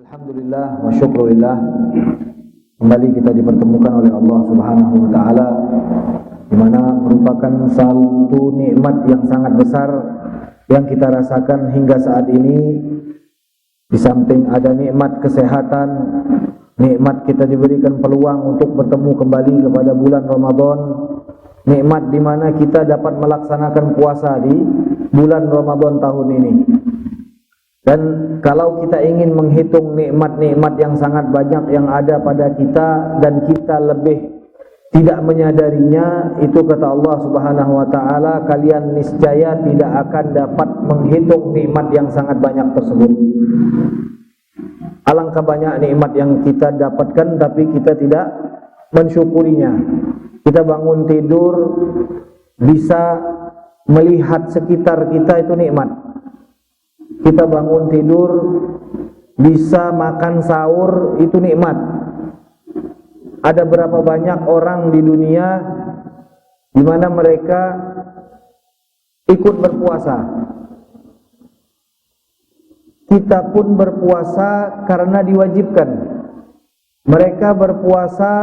Alhamdulillah wa syukurillah. Kembali kita dipertemukan oleh Allah Subhanahu wa taala, di mana merupakan satu nikmat yang sangat besar yang kita rasakan hingga saat ini. Di samping ada nikmat kesehatan, nikmat kita diberikan peluang untuk bertemu kembali kepada bulan Ramadan, nikmat di mana kita dapat melaksanakan puasa di bulan Ramadan tahun ini. Dan kalau kita ingin menghitung nikmat-nikmat yang sangat banyak yang ada pada kita dan kita lebih tidak menyadarinya, itu kata Allah Subhanahu wa taala, kalian niscaya tidak akan dapat menghitung nikmat yang sangat banyak tersebut. Alangkah banyak nikmat yang kita dapatkan tapi kita tidak mensyukurinya. Kita bangun tidur bisa melihat sekitar kita, itu nikmat. Kita bangun tidur bisa makan sahur, itu nikmat. Ada berapa banyak orang di dunia di mana mereka ikut berpuasa. Kita pun berpuasa karena diwajibkan. Mereka berpuasa,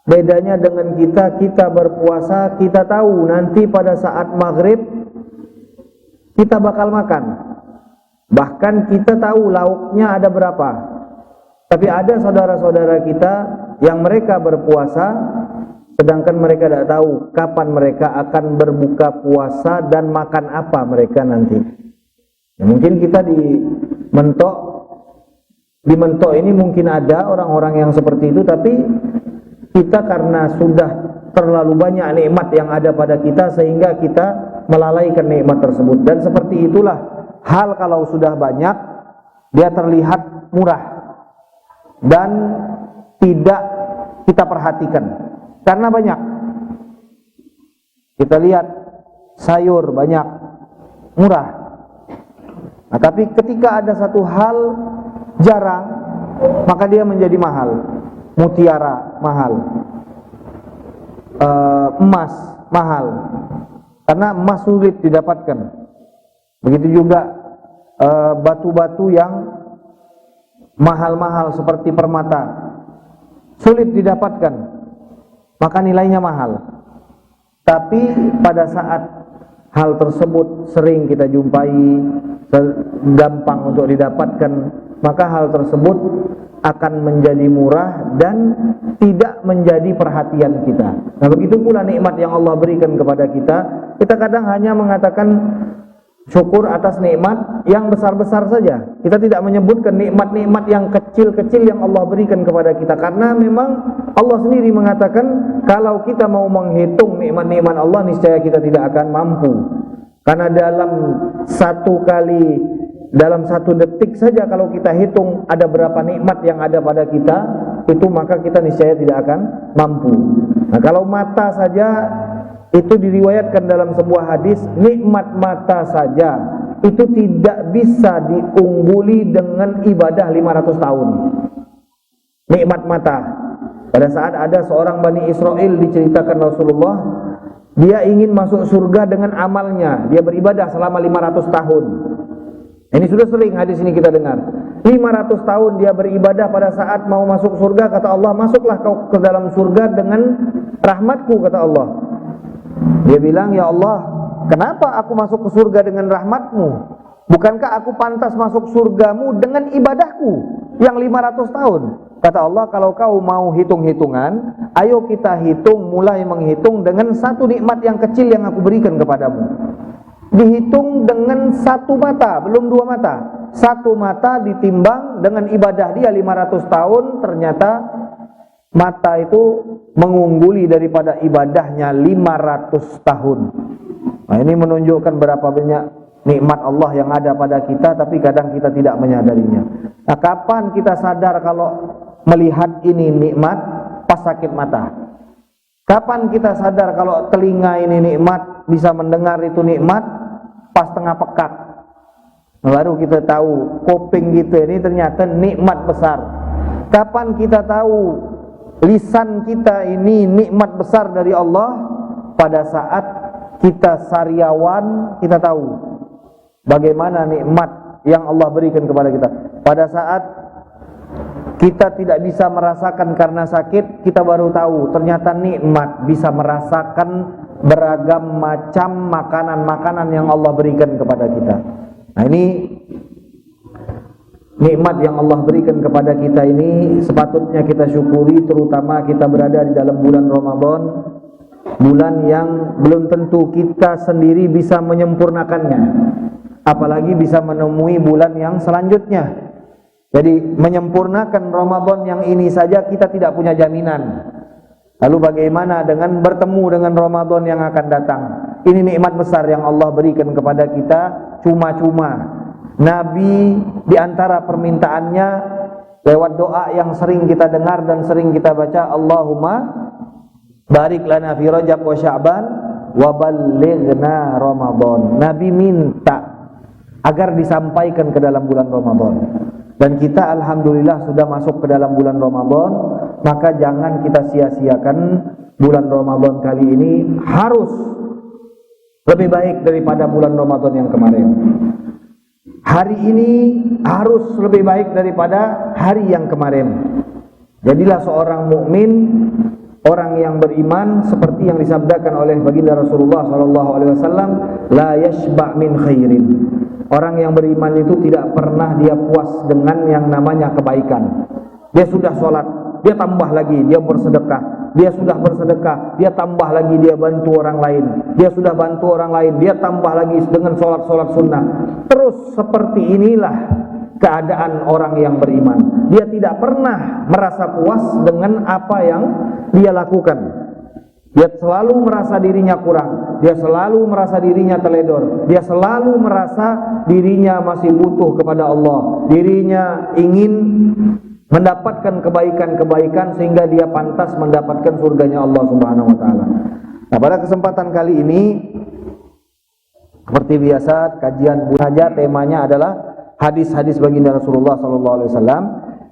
bedanya dengan kita berpuasa, kita tahu nanti pada saat maghrib kita bakal makan. Bahkan kita tahu lauknya ada berapa. Tapi ada saudara-saudara kita yang mereka berpuasa, sedangkan mereka tidak tahu kapan mereka akan berbuka puasa dan makan apa mereka nanti. Ya, mungkin kita di mentok ini mungkin ada orang-orang yang seperti itu, tapi kita karena sudah terlalu banyak nikmat yang ada pada kita sehingga kita melalaikan nikmat tersebut. Dan seperti itulah hal kalau sudah banyak, dia terlihat murah dan tidak kita perhatikan karena banyak. Kita lihat sayur banyak, murah. Nah, tapi ketika ada satu hal jarang, maka dia menjadi mahal. Mutiara mahal, emas mahal, karena emas sulit didapatkan. Begitu juga batu-batu yang mahal-mahal seperti permata sulit didapatkan, maka nilainya mahal. Tapi pada saat hal tersebut sering kita jumpai, gampang untuk didapatkan, maka hal tersebut akan menjadi murah dan tidak menjadi perhatian kita. Nah, begitu pula nikmat yang Allah berikan kepada kita. Kita kadang hanya mengatakan syukur atas nikmat yang besar-besar saja. Kita tidak menyebutkan nikmat-nikmat yang kecil-kecil yang Allah berikan kepada kita, karena memang Allah sendiri mengatakan kalau kita mau menghitung nikmat-nikmat Allah, niscaya kita tidak akan mampu. Karena dalam satu detik saja kalau kita hitung ada berapa nikmat yang ada pada kita, itu maka kita niscaya tidak akan mampu. Nah, kalau mata saja, itu diriwayatkan dalam sebuah hadis, nikmat mata saja itu tidak bisa diungguli dengan ibadah 500 tahun. Nikmat mata. Pada saat ada seorang Bani Israel, diceritakan Rasulullah, dia ingin masuk surga dengan amalnya. Dia beribadah selama 500 tahun. Ini sudah sering hadis ini kita dengar. 500 tahun dia beribadah, pada saat mau masuk surga kata Allah, masuklah kau ke dalam surga dengan rahmatku, kata Allah. Dia bilang, ya Allah, kenapa aku masuk ke surga dengan rahmatmu? Bukankah aku pantas masuk surgamu dengan ibadahku yang 500 tahun? Kata Allah, kalau kau mau hitung-hitungan, ayo kita hitung, mulai menghitung dengan satu nikmat yang kecil yang aku berikan kepadamu. Dihitung dengan satu mata, belum dua mata. Satu mata ditimbang dengan ibadah dia 500 tahun, ternyata mata itu mengungguli daripada ibadahnya 500 tahun. Nah, ini menunjukkan berapa banyak nikmat Allah yang ada pada kita, tapi kadang kita tidak menyadarinya. Nah, kapan kita sadar kalau melihat ini nikmat? Pas sakit mata. Kapan kita sadar kalau telinga ini nikmat, bisa mendengar itu nikmat? Pas tengah pekat. Baru kita tahu kuping kita ini ternyata nikmat besar. Kapan kita tahu lisan kita ini nikmat besar dari Allah? Pada saat kita sariawan, kita tahu bagaimana nikmat yang Allah berikan kepada kita. Pada saat kita tidak bisa merasakan karena sakit, kita baru tahu ternyata nikmat bisa merasakan beragam macam makanan-makanan yang Allah berikan kepada kita. Nah, ini nikmat yang Allah berikan kepada kita ini sepatutnya kita syukuri, terutama kita berada di dalam bulan Ramadan, bulan yang belum tentu kita sendiri bisa menyempurnakannya, apalagi bisa menemui bulan yang selanjutnya. Jadi menyempurnakan Ramadan yang ini saja kita tidak punya jaminan. Lalu bagaimana dengan bertemu dengan Ramadan yang akan datang? Ini nikmat besar yang Allah berikan kepada kita cuma-cuma. Nabi di antara permintaannya lewat doa yang sering kita dengar dan sering kita baca, Allahumma barik lana fi Rajab wa Sya'ban wa ballighna Ramadan. Nabi minta agar disampaikan ke dalam bulan Ramadan. Dan kita alhamdulillah sudah masuk ke dalam bulan Ramadan, maka jangan kita sia-siakan bulan Ramadan kali ini, harus lebih baik daripada bulan Ramadan yang kemarin. Hari ini harus lebih baik daripada hari yang kemarin. Jadilah seorang mukmin, orang yang beriman, seperti yang disabdakan oleh baginda Rasulullah SAW, la yashba' min khairin. Orang yang beriman itu tidak pernah dia puas dengan yang namanya kebaikan. Dia sudah sholat, dia tambah lagi, dia bersedekah. Dia sudah bersedekah, dia tambah lagi, dia bantu orang lain. Dia sudah bantu orang lain, dia tambah lagi dengan sholat-sholat sunnah. Terus seperti inilah keadaan orang yang beriman. Dia tidak pernah merasa puas dengan apa yang dia lakukan. Dia selalu merasa dirinya kurang, dia selalu merasa dirinya teledor, dia selalu merasa dirinya masih butuh kepada Allah, dirinya ingin mendapatkan kebaikan-kebaikan sehingga dia pantas mendapatkan surganya Allah Subhanahu wa taala. Nah, pada kesempatan kali ini seperti biasa kajian saja, temanya adalah hadis-hadis baginda Rasulullah sallallahu alaihi wasallam.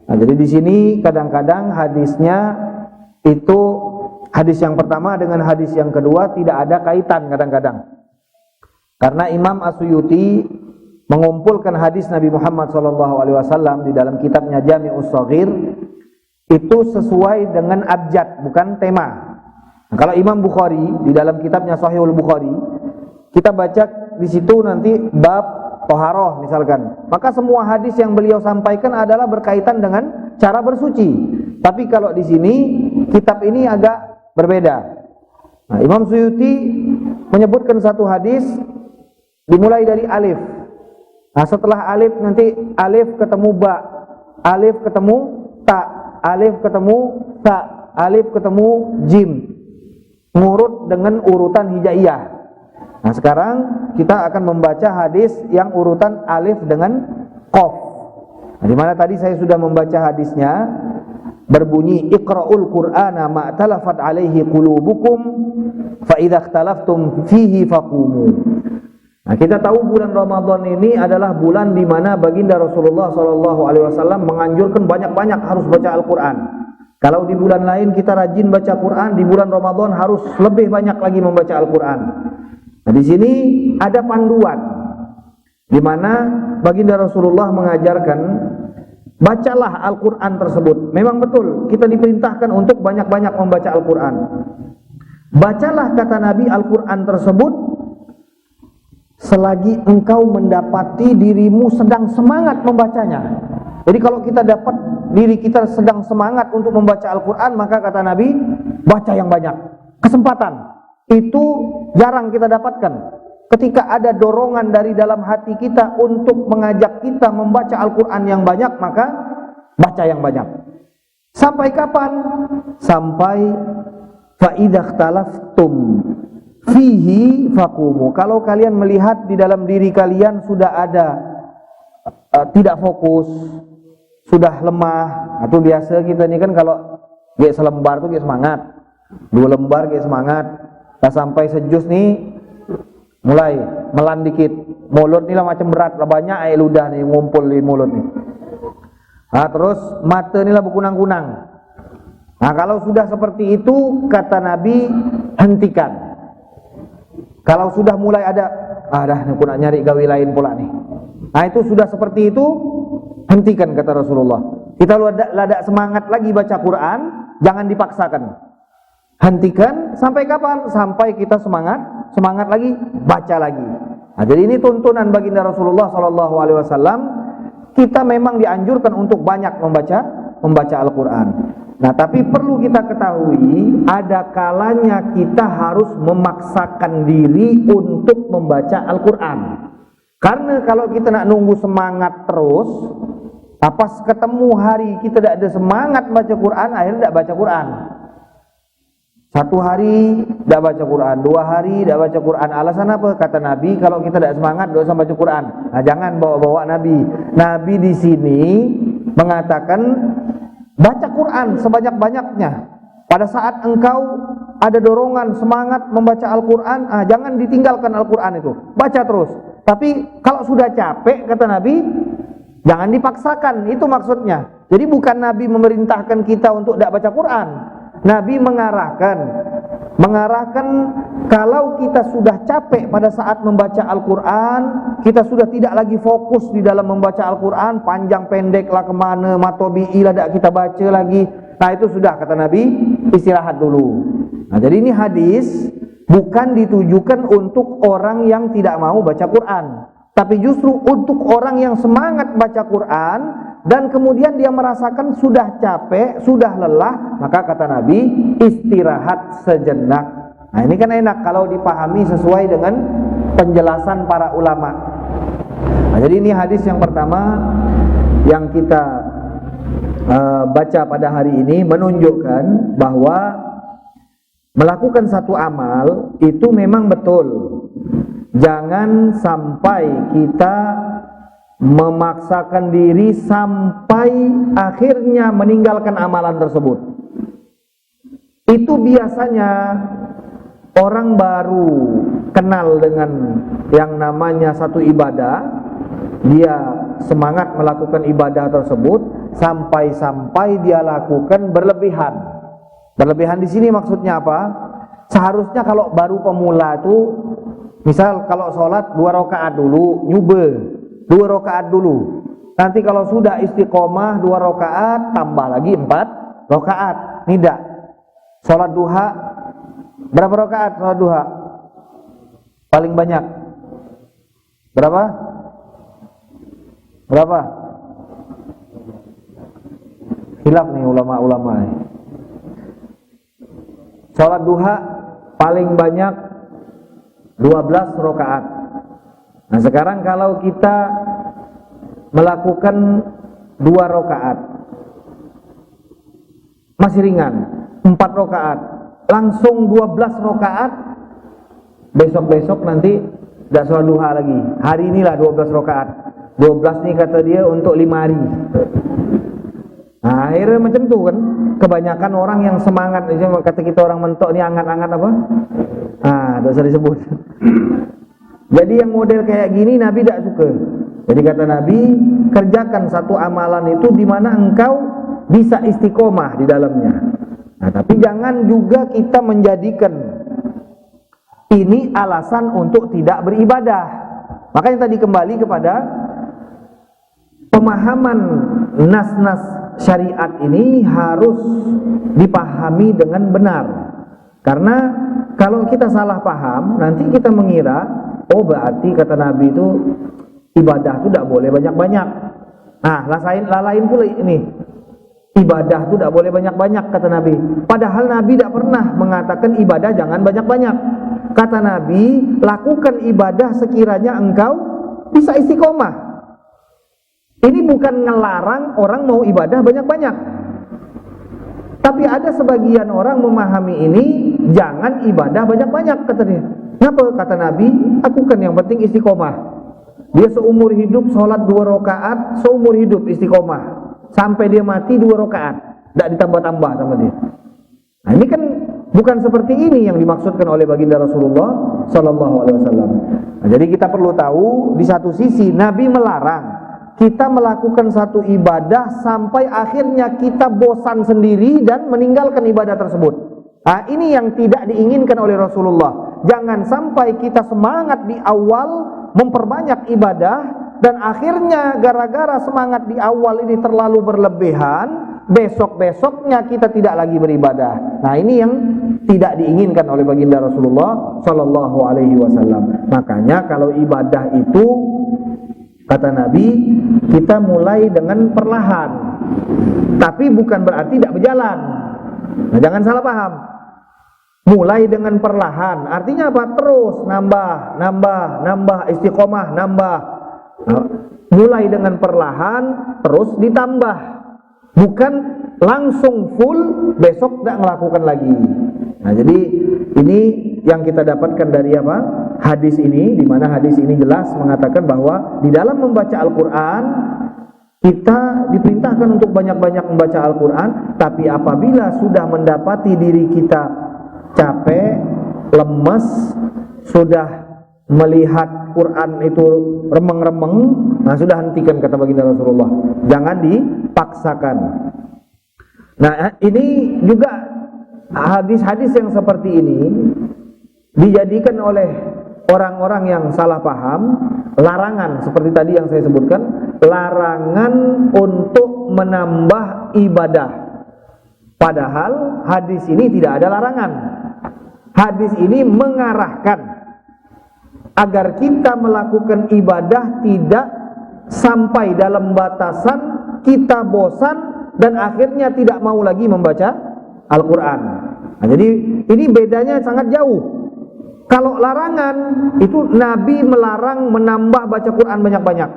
Nah, jadi di sini kadang-kadang hadisnya itu hadis yang pertama dengan hadis yang kedua tidak ada kaitan kadang-kadang. Karena Imam As-Suyuti mengumpulkan hadis Nabi Muhammad SAW di dalam kitabnya Jami'us Shaghir itu sesuai dengan abjad, bukan tema. Nah, kalau Imam Bukhari di dalam kitabnya Sahihul Bukhari, kita baca di situ nanti bab Toharoh misalkan, maka semua hadis yang beliau sampaikan adalah berkaitan dengan cara bersuci. Tapi kalau di sini kitab ini agak berbeda. Nah, Imam Suyuti menyebutkan satu hadis dimulai dari alif. Nah, setelah alif nanti alif ketemu ba, alif ketemu ta, alif ketemu ta, alif ketemu jim. Ngurut dengan urutan hijaiyah. Nah, sekarang kita akan membaca hadis yang urutan alif dengan qaf. Nah, di mana tadi saya sudah membaca hadisnya berbunyi Iqra'ul Qur'ana ma talafat alaihi qulubukum fa idza ikhtalaftum fihi faqumu. Nah, kita tahu bulan Ramadan ini adalah bulan di mana baginda Rasulullah SAW menganjurkan banyak-banyak harus baca Al-Qur'an. Kalau di bulan lain kita rajin baca Quran, di bulan Ramadan harus lebih banyak lagi membaca Al-Qur'an. Nah, di sini ada panduan di mana baginda Rasulullah mengajarkan bacalah Al-Quran tersebut. Memang betul kita diperintahkan untuk banyak-banyak membaca Al-Quran. Bacalah, kata Nabi, Al-Quran tersebut selagi engkau mendapati dirimu sedang semangat membacanya. Jadi kalau kita dapat diri kita sedang semangat untuk membaca Al-Quran, maka kata Nabi, baca yang banyak. Kesempatan itu jarang kita dapatkan. Ketika ada dorongan dari dalam hati kita untuk mengajak kita membaca Al-Quran yang banyak, maka baca yang banyak. Sampai kapan? Sampai فَإِذَا اخْتَلَفْتُمْ فِيهِ فَقُومُوا. Kalau kalian melihat di dalam diri kalian sudah ada tidak fokus, sudah lemah. Itu biasa kita ini kan kalau kayak selembar tuh kayak semangat, 2 lembar kayak semangat. Nah, sampai sejus nih mulai melan dikit, mulut nih lah macam berat, lah banyak air ludah nih ngumpul di mulut nih. Nah, terus mata nih lah berkunang-kunang. Nah, kalau sudah seperti itu, kata Nabi, hentikan. Kalau sudah mulai ada, dah aku nak nyari gawe lain pula nih. Nah, itu sudah seperti itu, hentikan, kata Rasulullah. kita lada semangat lagi baca Quran, jangan dipaksakan. Hentikan sampai kapan? Sampai kita semangat lagi, baca lagi. Nah, jadi ini tuntunan baginda Rasulullah SAW. Kita memang dianjurkan untuk banyak membaca Al-Quran. Nah, tapi perlu kita ketahui, ada kalanya kita harus memaksakan diri untuk membaca Al-Quran. Karena kalau kita nak nunggu semangat terus, pas ketemu hari kita tidak ada semangat baca Quran, akhirnya tidak baca Quran. 1 hari tidak baca Quran, 2 hari tidak baca Quran. Alasan apa? Kata Nabi, kalau kita tidak semangat, tidak usah baca Quran. Nah, jangan bawa-bawa Nabi. Nabi di sini mengatakan, baca Quran sebanyak-banyaknya. Pada saat engkau ada dorongan, semangat membaca Al-Quran, jangan ditinggalkan Al-Quran itu. Baca terus. Tapi kalau sudah capek, kata Nabi, jangan dipaksakan. Itu maksudnya. Jadi bukan Nabi memerintahkan kita untuk tidak baca Quran. Nabi mengarahkan kalau kita sudah capek pada saat membaca Al-Quran, kita sudah tidak lagi fokus di dalam membaca Al-Quran, panjang pendek lah kemana, matobi'i lah tidak kita baca lagi. Nah, itu sudah, kata Nabi, istirahat dulu. Nah, jadi ini hadis bukan ditujukan untuk orang yang tidak mau baca Quran, tapi justru untuk orang yang semangat baca Quran dan kemudian dia merasakan sudah capek, sudah lelah, maka kata Nabi, istirahat sejenak. Nah, ini kan enak kalau dipahami sesuai dengan penjelasan para ulama. Nah, jadi ini hadis yang pertama yang kita baca pada hari ini menunjukkan bahwa melakukan satu amal itu memang betul. Jangan sampai kita memaksakan diri sampai akhirnya meninggalkan amalan tersebut. Itu biasanya orang baru kenal dengan yang namanya satu ibadah, dia semangat melakukan ibadah tersebut sampai dia lakukan berlebihan. Berlebihan di sini maksudnya apa? Seharusnya kalau baru pemula itu, misal kalau sholat 2 rakaat dulu, nyube 2 rakaat dulu. Nanti kalau sudah istiqomah 2 rakaat, tambah lagi 4 rakaat. Tidak. Sholat duha berapa rakaat? Sholat duha paling banyak berapa? Berapa? Khilaf nih ulama-ulama. Sholat duha paling banyak 12 rakaat. Nah, sekarang kalau kita melakukan 2 rakaat masih ringan, 4 rakaat, langsung 12 rakaat, besok-besok nanti tidak sholat duha lagi. Hari inilah 12 rakaat. 12 nih kata dia untuk 5 hari. Nah, akhirnya macam tuh kan, kebanyakan orang yang semangat, kata kita orang mentok nih angat-angat apa? Tidak usah disebut. Jadi yang model kayak gini Nabi tidak suka. Jadi kata Nabi, kerjakan satu amalan itu di mana engkau bisa istiqomah di dalamnya. Nah, tapi jangan juga kita menjadikan ini alasan untuk tidak beribadah. Makanya tadi kembali kepada pemahaman nas-nas syariat ini harus dipahami dengan benar. Karena kalau kita salah paham, nanti kita mengira, oh berarti kata Nabi itu ibadah itu tidak boleh banyak-banyak. Nah, lain pula ini. Ibadah itu tidak boleh banyak-banyak kata Nabi. Padahal Nabi tidak pernah mengatakan ibadah jangan banyak-banyak. Kata Nabi, lakukan ibadah sekiranya engkau bisa istiqomah. Ini bukan ngelarang orang mau ibadah banyak-banyak. Tapi ada sebagian orang memahami ini, jangan ibadah banyak-banyak kata dia. Kenapa? Kata Nabi, lakukan yang penting istiqomah. Dia seumur hidup sholat 2 rakaat, seumur hidup istiqomah. Sampai dia mati 2 rakaat, tidak ditambah-tambah sama dia. Nah, ini kan bukan seperti ini yang dimaksudkan oleh baginda Rasulullah Sallallahu Alaihi Wasallam. Nah, jadi kita perlu tahu, di satu sisi Nabi melarang kita melakukan satu ibadah sampai akhirnya kita bosan sendiri dan meninggalkan ibadah tersebut. Nah, ini yang tidak diinginkan oleh Rasulullah. Jangan sampai kita semangat di awal memperbanyak ibadah dan akhirnya gara-gara semangat di awal ini terlalu berlebihan, besok-besoknya kita tidak lagi beribadah. Nah, ini yang tidak diinginkan oleh baginda Rasulullah Shallallahu Alaihi Wasallam. Makanya kalau ibadah itu, kata Nabi, kita mulai dengan perlahan, tapi bukan berarti tidak berjalan. Nah, jangan salah paham. Mulai dengan perlahan, artinya apa? Terus nambah, istiqomah, nambah. Nah, mulai dengan perlahan, terus ditambah. Bukan langsung full, besok tidak melakukan lagi. Nah, jadi ini yang kita dapatkan dari apa? Hadis ini, di mana hadis ini jelas mengatakan bahwa di dalam membaca Al-Quran kita diperintahkan untuk banyak-banyak membaca Al-Quran. Tapi apabila sudah mendapati diri kita capek, lemes, sudah melihat Quran itu remeng-remeng, nah sudah hentikan, kata baginda Rasulullah. Jangan dipaksakan. Nah, ini juga hadis-hadis yang seperti ini dijadikan oleh orang-orang yang salah paham larangan, seperti tadi yang saya sebutkan, larangan untuk menambah ibadah. Padahal hadis ini tidak ada larangan. Hadis ini mengarahkan agar kita melakukan ibadah tidak sampai dalam batasan kita bosan dan akhirnya tidak mau lagi membaca Al-Quran. Nah, jadi ini bedanya sangat jauh. Kalau larangan itu Nabi melarang menambah baca Quran banyak-banyak.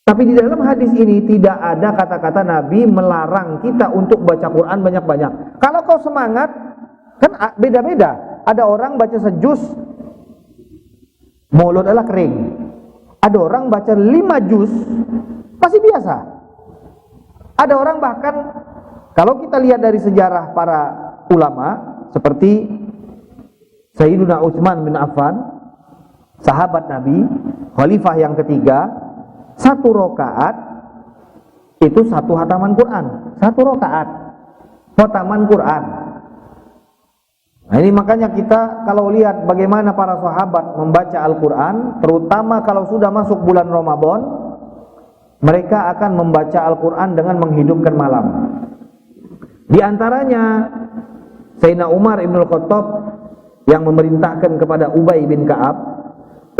Tapi di dalam hadis ini tidak ada kata-kata Nabi melarang kita untuk baca Quran banyak-banyak. Kalau kau semangat, kan beda-beda. Ada orang baca sejuz, mulut adalah kering. Ada orang baca 5 juz, masih biasa. Ada orang bahkan, kalau kita lihat dari sejarah para ulama, seperti Sayyiduna Utsman bin Affan, sahabat Nabi, khalifah yang ketiga, 1 rakaat itu 1 hataman Quran. 1 rakaat hataman Quran. Nah, ini makanya kita kalau lihat bagaimana para sahabat membaca Al-Quran, terutama kalau sudah masuk bulan Ramadan, mereka akan membaca Al-Quran dengan menghidupkan malam. Di antaranya Sayyidina Umar Ibn Khattab yang memerintahkan kepada Ubay bin Ka'ab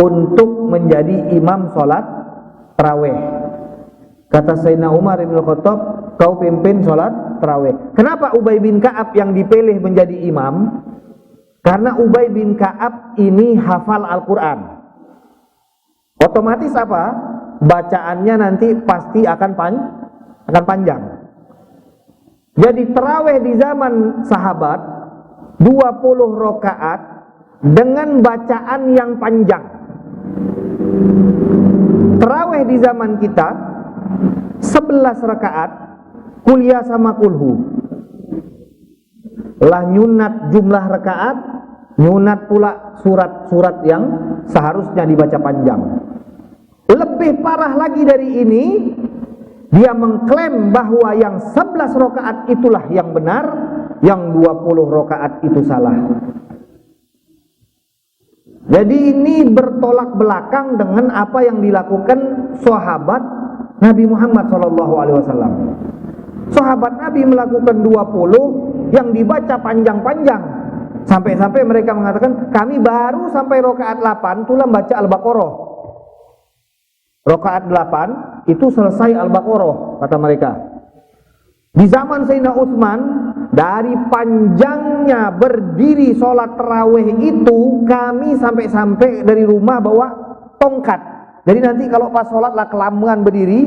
untuk menjadi imam sholat tarawih. Kata Sayyidina Umar Ibn Khattab, kau pimpin sholat tarawih. Kenapa Ubay bin Ka'ab yang dipilih menjadi imam? Karena Ubay bin Ka'ab ini hafal Al-Quran. Otomatis apa? Bacaannya nanti pasti akan panjang. Jadi tarawih di zaman sahabat 20 rakaat dengan bacaan yang panjang. Tarawih di zaman kita 11 rakaat kuliah sama kulhu. Lah nyunat jumlah rakaat, nyunat pula surat-surat yang seharusnya dibaca panjang. Lebih parah lagi dari ini, dia mengklaim bahwa yang 11 rakaat itulah yang benar, yang 20 rakaat itu salah. Jadi ini bertolak belakang dengan apa yang dilakukan sahabat Nabi Muhammad SAW. Sahabat Nabi melakukan 20 yang dibaca panjang-panjang. Sampai-sampai mereka mengatakan, kami baru sampai rakaat 8 itulah baca Al-Baqarah. Rakaat 8 itu selesai Al-Baqarah, kata mereka. Di zaman Sayyidina Utsman, dari panjangnya berdiri sholat tarawih itu, kami sampai-sampai dari rumah bawa tongkat. Jadi nanti kalau pas sholat lah kelamaan berdiri,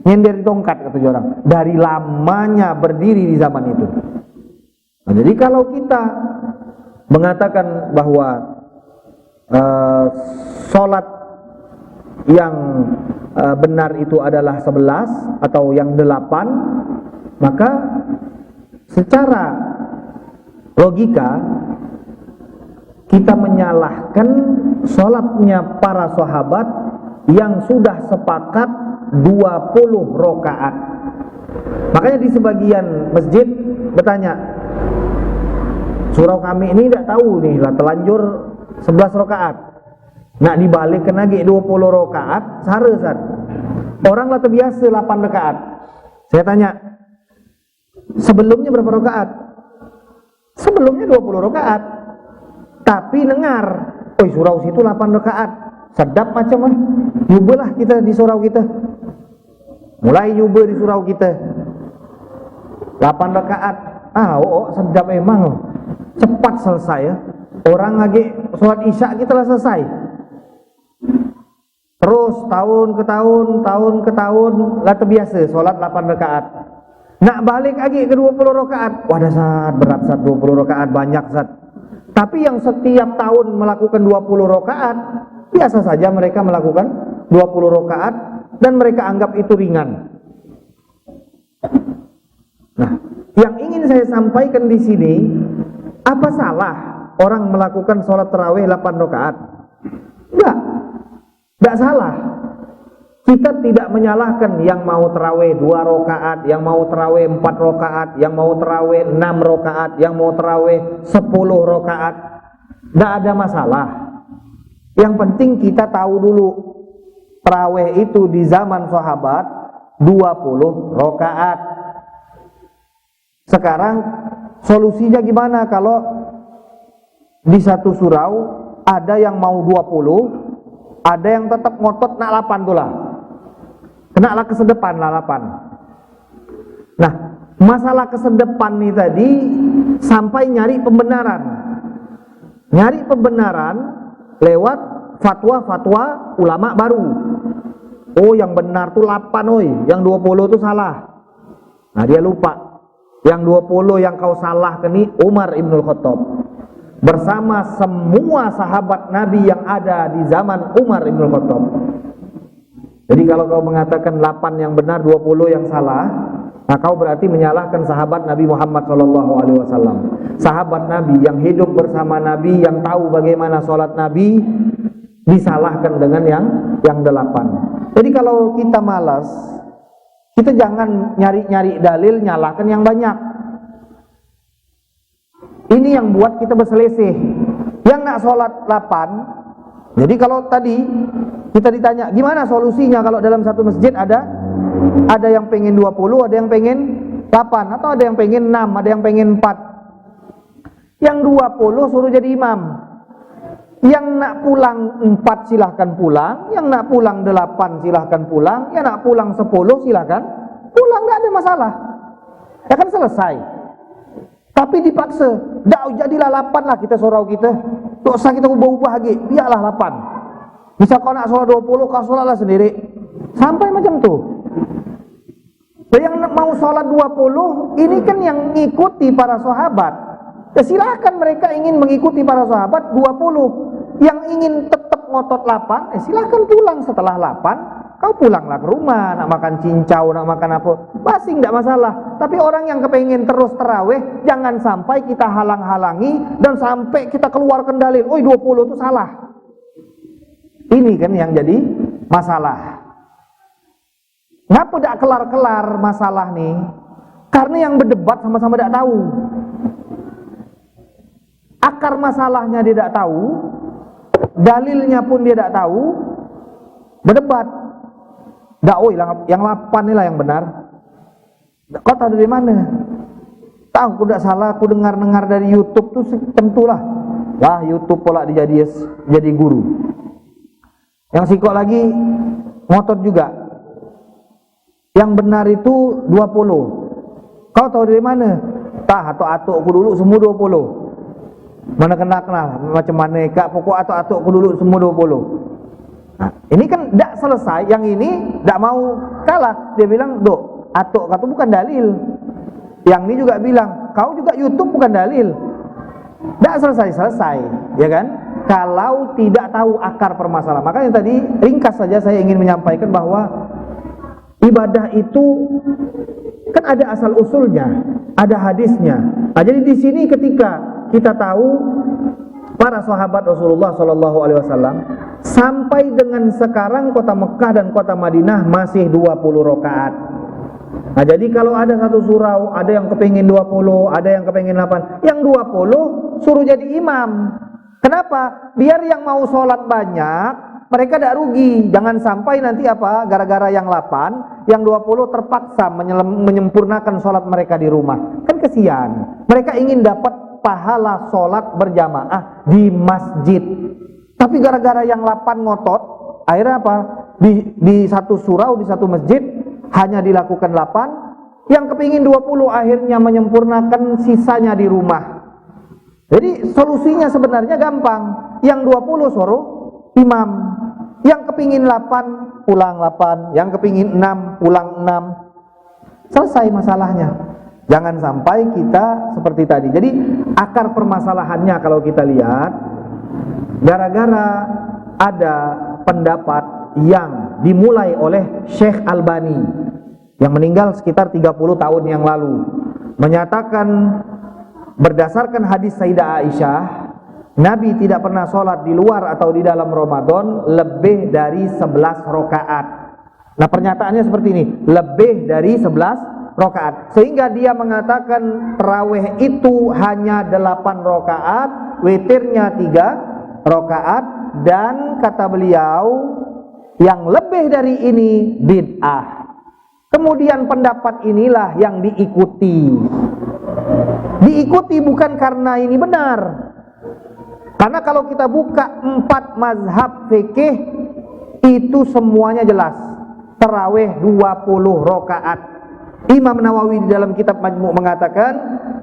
nyender tongkat, kata orang. Dari lamanya berdiri di zaman itu. Nah, jadi kalau kita mengatakan bahwa sholat yang benar itu adalah 11 atau yang 8, maka secara logika kita menyalahkan sholatnya para sahabat yang sudah sepakat 20 rakaat. Makanya di sebagian masjid bertanya, surau kami ini tidak tahu nih lah telanjur 11 rakaat. Nak dibalikkan lagi 20 rakaat, sare Ustaz. Orang lah terbiasa 8 rakaat. Saya tanya, sebelumnya berapa rakaat? Sebelumnya 20 rakaat. Tapi dengar, oi surau situ 8 rakaat. Sedap macam nyobalah kita di surau kita. Mulai nyoba di surau kita. 8 rakaat. Sedap memang. Cepat selesai ya. Orang lagi sholat isya kita lah selesai. Terus tahun ke tahun lah terbiasa sholat 8 rakaat. Nak balik lagi ke 20 rakaat. Wah dasar berat Ustaz, 20 rakaat banyak Ustaz. Tapi yang setiap tahun melakukan 20 rakaat, biasa saja mereka melakukan 20 rakaat dan mereka anggap itu ringan. Nah, yang ingin saya sampaikan di sini, apa salah orang melakukan sholat tarawih 8 rakaat? Enggak salah. Kita tidak menyalahkan yang mau tarawih 2 rakaat, yang mau tarawih 4 rakaat, yang mau tarawih 6 rakaat, yang mau tarawih 10 rakaat. Enggak ada masalah. Yang penting kita tahu dulu tarawih itu di zaman sahabat 20 rakaat. Sekarang solusinya gimana kalau di satu surau ada yang mau 20, ada yang tetap ngotot nak 8 tuh lah. Kena lah kesedepan lah 8. Nah, masalah kesedepan nih tadi sampai nyari pembenaran. Nyari pembenaran lewat fatwa-fatwa ulama baru. Oh, yang benar tuh 8 oi, yang 20 tuh salah. Nah, dia lupa. Yang 20 yang kau salah ini Umar Ibnul Khattab. Bersama semua sahabat Nabi yang ada di zaman Umar Ibnul Khattab. Jadi kalau kau mengatakan 8 yang benar, 20 yang salah, nah kau berarti menyalahkan sahabat Nabi Muhammad SAW. Sahabat Nabi yang hidup bersama Nabi, yang tahu bagaimana sholat Nabi, disalahkan dengan yang 8. Jadi kalau kita malas, kita jangan nyari-nyari dalil, nyalahkan yang banyak. Ini yang buat kita berselisih. Yang nak sholat 8, jadi kalau tadi kita ditanya, gimana solusinya kalau dalam satu masjid ada yang pengen 20, ada yang pengen 8, atau ada yang pengen 6, ada yang pengen 4. Yang 20 suruh jadi imam. Yang nak pulang 4 silahkan pulang, yang nak pulang 8 silahkan pulang, yang nak pulang 10 silahkan pulang, gak ada masalah. Ya kan selesai. Tapi dipaksa, jadilah 8 lah kita surau kita. Tak usah kita ubah-ubah lagi, biarlah 8. Bisa kau nak sholat 20, kau sholatlah sendiri. Sampai macam tu. Yang mau sholat 20, ini kan yang mengikuti para sahabat. Ya silakan mereka ingin mengikuti para sahabat 20. Yang ingin tetap ngotot 8, silakan pulang setelah 8. Kau pulanglah ke rumah, nak makan cincau, nak makan apa, pasti tidak masalah. Tapi orang yang kepengen terus tarawih, jangan sampai kita halang-halangi dan sampai kita keluarkan dalil, 20 itu salah. Ini kan yang jadi masalah. Ngapa tidak kelar-kelar masalah nih? Karena yang berdebat sama-sama tidak tahu. Akar masalahnya dia tidak tahu, dalilnya pun dia tidak tahu, berdebat. Yang 8 inilah yang benar. Kau tahu dari mana? Tahu, aku tidak salah, aku dengar-dengar dari YouTube tuh tentulah. Wah, YouTube pula jadi guru. Yang sikok lagi ngotot juga. Yang benar itu 20. Kau tahu dari mana? Atuk-atuk aku dulu semua 20. Mana kenal macam mana kak, pokok atuk-atuk aku dulu semua 20. Nah, ini kan tidak selesai. Yang ini tidak mau kalah. Dia bilang, dok, atuk kata bukan dalil. Yang ini juga bilang, kau juga YouTube bukan dalil. Tidak selesai-selesai, ya kan? Kalau tidak tahu akar permasalahan. Makanya tadi ringkas saja saya ingin menyampaikan bahwa ibadah itu kan ada asal usulnya, ada hadisnya. Nah, jadi di sini ketika kita tahu para sahabat Rasulullah SAW sampai dengan sekarang kota Mekah dan kota Madinah masih 20 rakaat. Nah, jadi kalau ada satu surau, ada yang kepingin 20, ada yang kepingin 8, yang 20 suruh jadi imam. Kenapa? Biar yang mau sholat banyak, mereka tidak rugi. Jangan sampai nanti gara-gara yang 8, yang 20 terpaksa menyempurnakan sholat mereka di rumah. Kan kesian. Mereka ingin dapat pahala sholat berjamaah di masjid. Tapi gara-gara yang 8 ngotot, akhirnya di satu surau, di satu masjid hanya dilakukan 8, yang kepingin 20 akhirnya menyempurnakan sisanya di rumah. Jadi solusinya sebenarnya gampang. Yang 20 suruh imam, yang kepingin 8 pulang 8, yang kepingin 6 pulang 6. Selesai masalahnya. Jangan sampai kita seperti tadi. Jadi akar permasalahannya kalau kita lihat, gara-gara ada pendapat yang dimulai oleh Syekh Albani yang meninggal sekitar 30 tahun yang lalu, menyatakan berdasarkan hadis Sayyidah Aisyah, Nabi tidak pernah sholat di luar atau di dalam Ramadan lebih dari 11 rakaat. Nah, pernyataannya seperti ini, lebih dari 11 rakaat. Sehingga dia mengatakan tarawih itu hanya 8 rakaat, witirnya 3 rakaat, dan kata beliau yang lebih dari ini bid'ah. Kemudian pendapat inilah yang diikuti bukan karena ini benar. Karena kalau kita buka 4 mazhab fikih itu semuanya jelas. Tarawih 20 rakaat. Imam Nawawi di dalam kitab Majmu' mengatakan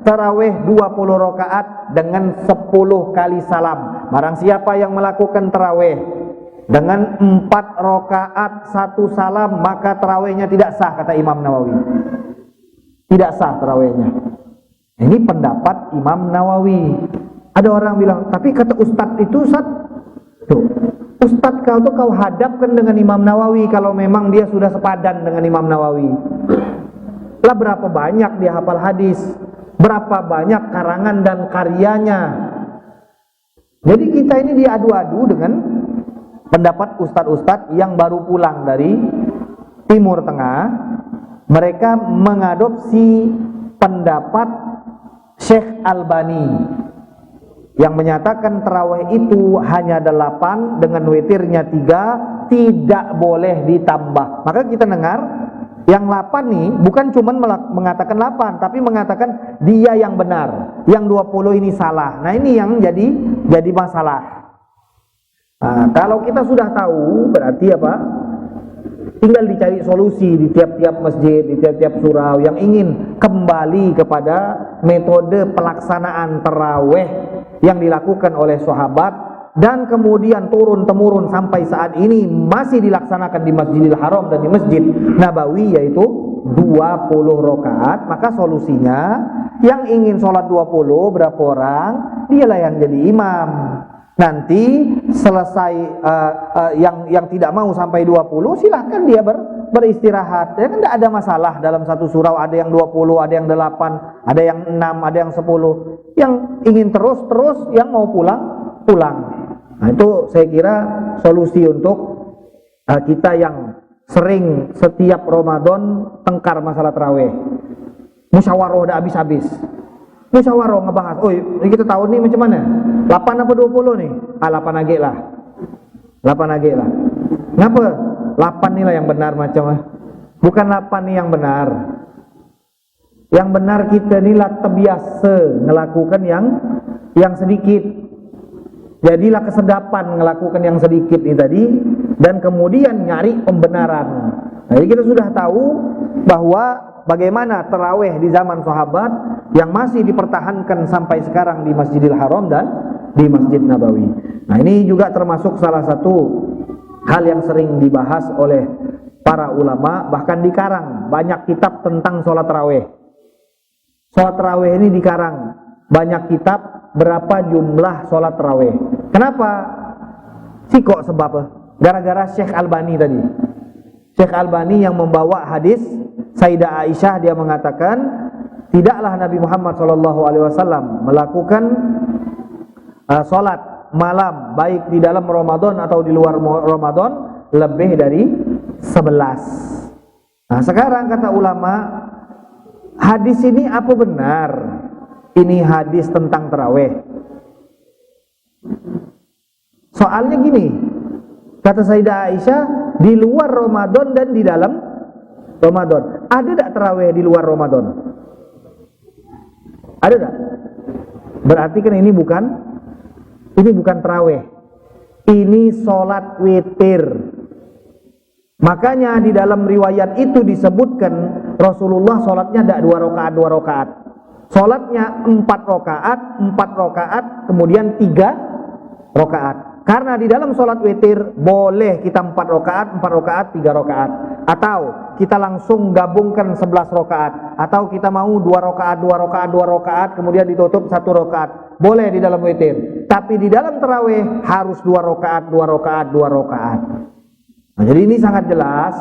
tarawih 20 rakaat dengan 10 kali salam. Barang siapa yang melakukan tarawih dengan 4 rakaat 1 salam, maka tarawihnya tidak sah, kata Imam Nawawi. Tidak sah tarawihnya. Ini pendapat Imam Nawawi. Ada orang bilang, tapi kata Ustadz itu, Ustadz kau hadapkan dengan Imam Nawawi kalau memang dia sudah sepadan dengan Imam Nawawi. Lah berapa banyak dia hafal hadis, berapa banyak karangan dan karyanya. Jadi kita ini diadu-adu dengan pendapat ustadz-ustadz yang baru pulang dari Timur Tengah. Mereka mengadopsi pendapat Syekh Albani yang menyatakan tarawih itu hanya 8 dengan witirnya 3, tidak boleh ditambah. Maka kita dengar yang 8 nih bukan cuma mengatakan 8, tapi mengatakan dia yang benar, yang 20 ini salah. Nah, ini yang jadi masalah. Nah, kalau kita sudah tahu, berarti tinggal dicari solusi di tiap-tiap masjid, di tiap-tiap surau yang ingin kembali kepada metode pelaksanaan tarawih yang dilakukan oleh sahabat dan kemudian turun-temurun sampai saat ini masih dilaksanakan di Masjidil Haram dan di Masjid Nabawi, yaitu 20 rakaat. Maka solusinya yang ingin sholat 20 berapa orang, dialah yang jadi imam. Nanti selesai yang tidak mau sampai 20, silahkan dia beristirahat. Ya kan tidak ada masalah, dalam satu surau ada yang 20, ada yang 8, ada yang 6, ada yang 10. Yang ingin terus, yang mau pulang. Nah, itu saya kira solusi untuk kita yang sering setiap Ramadan tengkar masalah tarawih. Musyawarah udah habis-habis. Musyawarah ngebahas, kita tahu nih macam mana, 8 apa 20 nih? 8 age lah. 8 age lah. Ngapa? 8 nih lah yang benar macam. Bukan 8 nih yang benar. Yang benar kita nih lah terbiasa ngelakukan yang sedikit. Jadilah kesedapan ngelakukan yang sedikit ini tadi, dan kemudian nyari pembenaran. Nah, jadi kita sudah tahu bahwa bagaimana tarawih di zaman sahabat yang masih dipertahankan sampai sekarang di Masjidil Haram dan di Masjid Nabawi. Nah, ini juga termasuk salah satu hal yang sering dibahas oleh para ulama, bahkan dikarang banyak kitab tentang sholat tarawih. Sholat tarawih ini dikarang banyak kitab, berapa jumlah sholat tarawih. Kenapa? Kok sebab? Gara-gara Syekh Albani tadi. Syekh Albani yang membawa hadis Sayyidah Aisyah, dia mengatakan tidaklah Nabi Muhammad SAW melakukan sholat malam baik di dalam Ramadan atau di luar Ramadan lebih dari 11. Nah, sekarang kata ulama, hadis ini apa benar ini hadis tentang tarawih? Soalnya gini, kata Sayyidah Aisyah, di luar Ramadan dan di dalam Ramadan. Ada tak tarawih di luar Ramadan? Ada tak? Berarti kan ini bukan tarawih. Ini sholat witir. Makanya di dalam riwayat itu disebutkan Rasulullah sholatnya tidak 2 rakaat. Sholatnya 4 rakaat, kemudian 3 rakaat. Karena di dalam sholat witir boleh kita 4 rakaat, 3 rakaat. Atau kita langsung gabungkan 11 rakaat. Atau kita mau 2 rakaat, kemudian ditutup 1 rakaat. Boleh di dalam witir. Tapi di dalam tarawih harus 2 rakaat. Nah, jadi ini sangat jelas.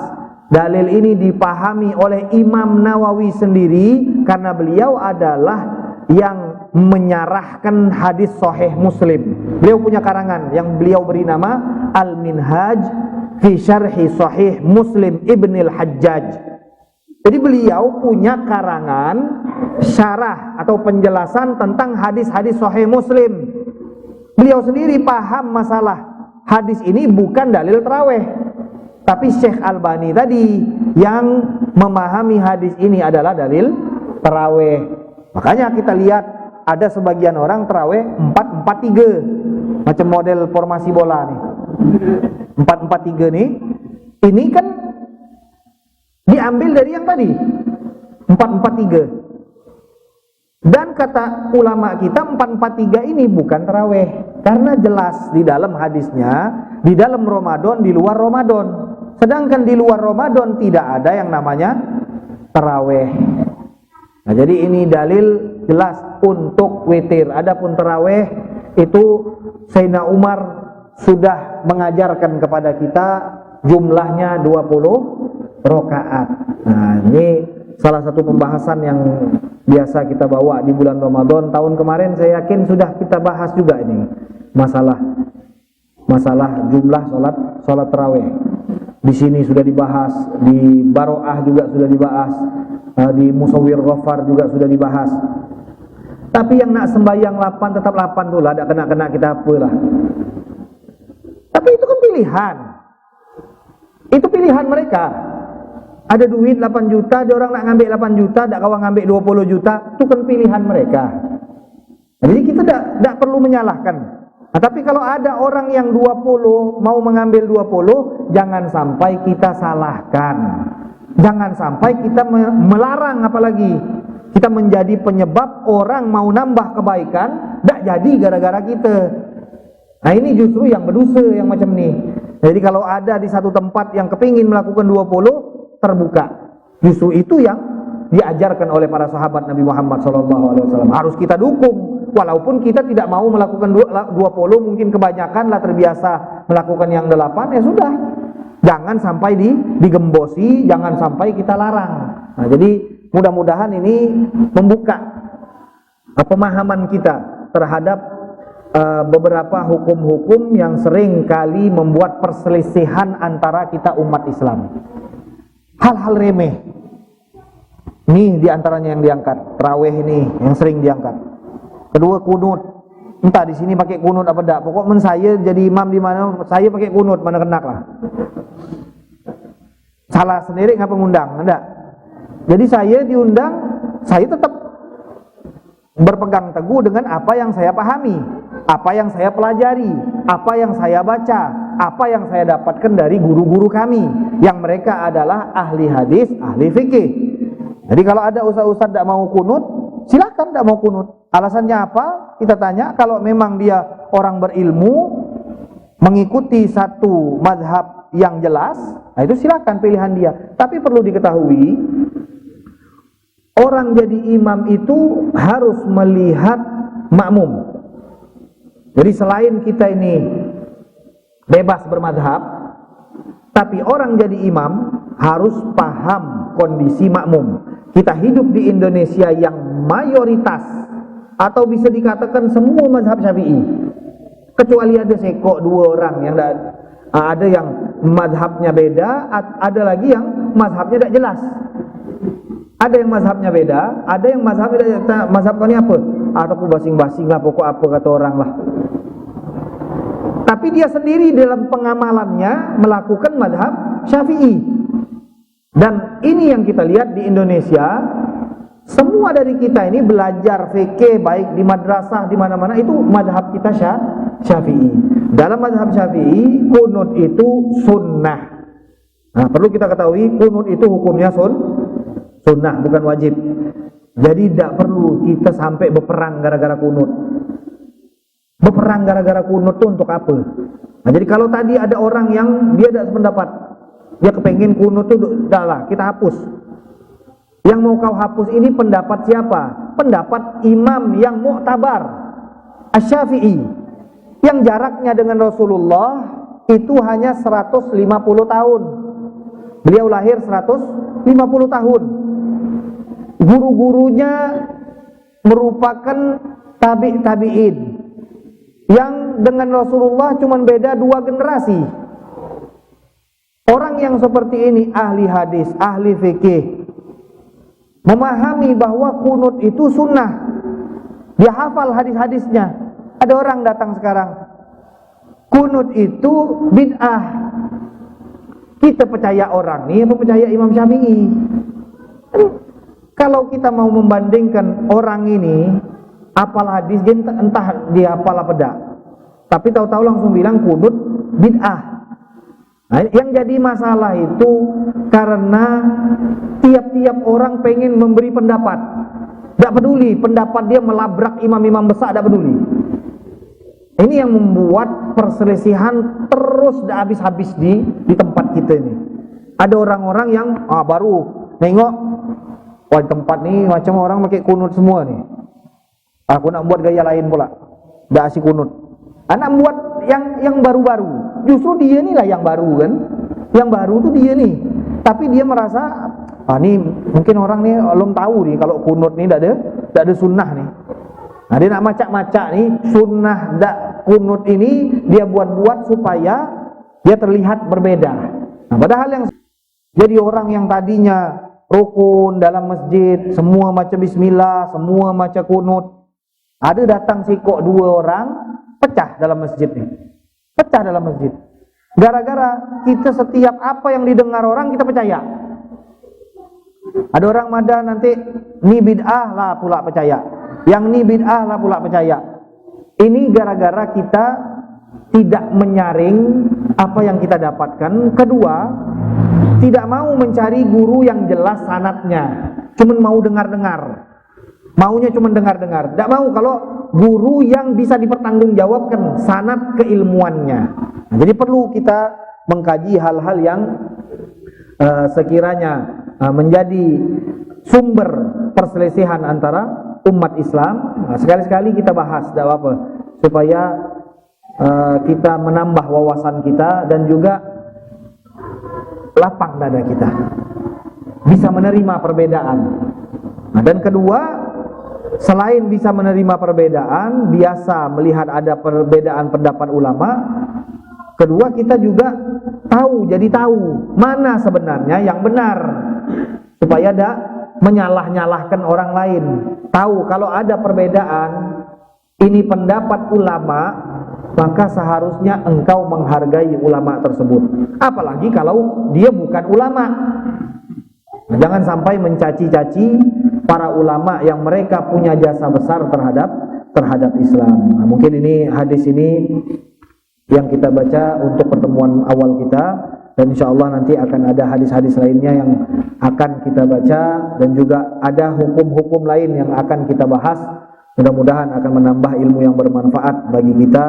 Dalil ini dipahami oleh Imam Nawawi sendiri karena beliau adalah yang menyarahkan hadis Sahih Muslim. Beliau punya karangan yang beliau beri nama Al-Minhaj fi Syarhi Sahih Muslim Ibnil Hajjaj. Jadi beliau punya karangan syarah atau penjelasan tentang hadis-hadis Sahih Muslim. Beliau sendiri paham masalah hadis ini bukan dalil tarawih. Tapi Syekh Albani tadi yang memahami hadis ini adalah dalil tarawih. Makanya kita lihat ada sebagian orang tarawih 4-4-3, macam model formasi bola nih. 4-4-3 nih. Ini kan diambil dari yang tadi 4-4-3. Dan kata ulama kita 4-4-3 ini bukan tarawih, karena jelas di dalam hadisnya di dalam Ramadan, di luar Ramadan. Sedangkan di luar Ramadan tidak ada yang namanya tarawih. Nah, jadi ini dalil jelas untuk witir. Adapun tarawih itu Sayyidina Umar sudah mengajarkan kepada kita jumlahnya 20 rakaat. Nah, ini salah satu pembahasan yang biasa kita bawa di bulan Ramadan. Tahun kemarin saya yakin sudah kita bahas juga ini masalah jumlah salat tarawih. Di sini sudah dibahas, di Baroah juga sudah dibahas, di Musawwir Ghafar juga sudah dibahas. Tapi yang nak sembahyang 8 tetap 8 dulu lah, tak kena kita apalah. Tapi itu kan pilihan. Itu pilihan mereka. Ada duit 8 juta, ada orang nak ngambil 8 juta, tak kawan ngambil 20 juta, itu kan pilihan mereka. Jadi kita tak perlu menyalahkan. Nah, tapi kalau ada orang yang 20 mau mengambil 20, jangan sampai kita salahkan. Jangan sampai kita melarang, apalagi kita menjadi penyebab orang mau nambah kebaikan tak jadi gara-gara kita. Nah, ini justru yang berdosa yang macam ni. Jadi kalau ada di satu tempat yang kepingin melakukan 20, terbuka. Justru itu yang diajarkan oleh para sahabat Nabi Muhammad SAW. Harus kita dukung. Walaupun kita tidak mau melakukan 20, mungkin kebanyakan lah terbiasa melakukan yang 8, ya sudah. Jangan sampai digembosi, jangan sampai kita larang. Nah, jadi mudah-mudahan ini membuka pemahaman kita terhadap beberapa hukum-hukum yang sering kali membuat perselisihan antara kita umat Islam. Hal-hal remeh. Ini diantaranya yang diangkat. Tarawih ini yang sering diangkat. Kedua, kunut. Entah di sini pakai kunut apa enggak. Pokok saya jadi imam di mana saya pakai kunut, mana kenak lah. Salah sendiri ngapa ngundang? Enggak. Jadi saya diundang, saya tetap berpegang teguh dengan apa yang saya pahami, apa yang saya pelajari, apa yang saya baca, apa yang saya dapatkan dari guru-guru kami, yang mereka adalah ahli hadis, ahli fikih. Jadi kalau ada ustaz-ustaz tidak mau kunut, silakan tidak mau kunut. Alasannya apa? Kita tanya. Kalau memang dia orang berilmu, mengikuti satu mazhab yang jelas, nah itu silakan pilihan dia. Tapi perlu diketahui, orang jadi imam itu harus melihat makmum. Jadi selain kita ini bebas bermadhab, tapi orang jadi imam harus paham kondisi makmum. Kita hidup di Indonesia yang mayoritas atau bisa dikatakan semua mazhab Syafi'i, kecuali ada sekok 2 orang yang ada yang mazhabnya beda, ada lagi yang mazhabnya tidak jelas. Ada yang mazhabnya beda, ada yang mazhab kau ni apa? Ataupun basing-basing lah, pokok apa kata orang lah. Tapi dia sendiri dalam pengamalannya melakukan madhab Syafi'i. Dan ini yang kita lihat di Indonesia, semua dari kita ini belajar fikih baik di madrasah di mana-mana itu madhab kita Syafi'i. Dalam madhab Syafi'i, kunut itu sunnah. Nah, perlu kita ketahui kunut itu hukumnya sunnah, bukan wajib. Jadi tidak perlu kita sampai berperang gara-gara kunut. Berperang gara-gara kunut itu untuk apa? Nah, jadi kalau tadi ada orang yang dia tidak sependapat, dia kepengin kunut itu udahlah kita hapus. Yang mau kau hapus ini pendapat siapa? Pendapat imam yang mu'tabar, Asy-Syafi'i, yang jaraknya dengan Rasulullah itu hanya 150 tahun. Beliau lahir 150 tahun. Guru-gurunya merupakan tabi'in yang dengan Rasulullah cuma beda 2 generasi. Orang yang seperti ini ahli hadis, ahli fikih, memahami bahwa kunut itu sunnah. Dia hafal hadis-hadisnya. Ada orang datang sekarang, kunut itu bid'ah. Kita percaya orang ini apa percaya Imam Syafi'i? Kalau kita mau membandingkan orang ini hafal hadis, entah dia hafal apa tidak, tapi tahu-tahu langsung bilang kunut bid'ah. Nah, yang jadi masalah itu karena tiap-tiap orang pengen memberi pendapat. Tidak peduli pendapat dia melabrak imam-imam besar, tidak peduli. Ini yang membuat perselisihan terus tidak habis-habis di tempat kita ini. Ada orang-orang yang baru nengok, wah tempat nih macam orang pakai kunut semua nih. Aku nak buat gaya lain pula, tidak asik kunut. Anak buat yang baru-baru. Justru dia inilah yang baru kan. Yang baru tuh dia nih. Tapi dia merasa, nih mungkin orang nih belum tahu nih kalau kunut nih tidak ada sunnah nih. Nah, dia nak macak-macak nih sunnah kunut ini dia buat-buat supaya dia terlihat berbeda. Nah, padahal yang jadi orang yang tadinya rukun dalam masjid, semua macam bismillah, semua macam kunut, ada datang sikok 2 orang, pecah dalam masjid nih. Pecah dalam masjid. Gara-gara kita setiap apa yang didengar orang kita percaya. Ada orang mada nanti ni bid'ah lah pula percaya. Yang ni bid'ah lah pula percaya. Ini gara-gara kita tidak menyaring apa yang kita dapatkan. Kedua, tidak mau mencari guru yang jelas sanadnya. Cuma mau dengar-dengar. Maunya cuma dengar-dengar. Tidak mau kalau guru yang bisa dipertanggungjawabkan sanad keilmuannya. Nah, jadi perlu kita mengkaji hal-hal yang sekiranya menjadi sumber perselisihan antara umat Islam. Nah, sekali-sekali kita bahas, tidak apa-apa, supaya kita menambah wawasan kita dan juga lapang dada kita, bisa menerima perbedaan. Nah, dan kedua, selain bisa menerima perbedaan, biasa melihat ada perbedaan pendapat ulama. Kedua, kita juga jadi tahu mana sebenarnya yang benar, supaya tidak menyalah-nyalahkan orang lain. Tahu kalau ada perbedaan, ini pendapat ulama, maka seharusnya engkau menghargai ulama tersebut. Apalagi kalau dia bukan ulama. Nah, jangan sampai mencaci-caci para ulama yang mereka punya jasa besar terhadap Islam. Nah, mungkin ini hadis ini yang kita baca untuk pertemuan awal kita, dan insyaallah nanti akan ada hadis-hadis lainnya yang akan kita baca, dan juga ada hukum-hukum lain yang akan kita bahas. Mudah-mudahan akan menambah ilmu yang bermanfaat bagi kita.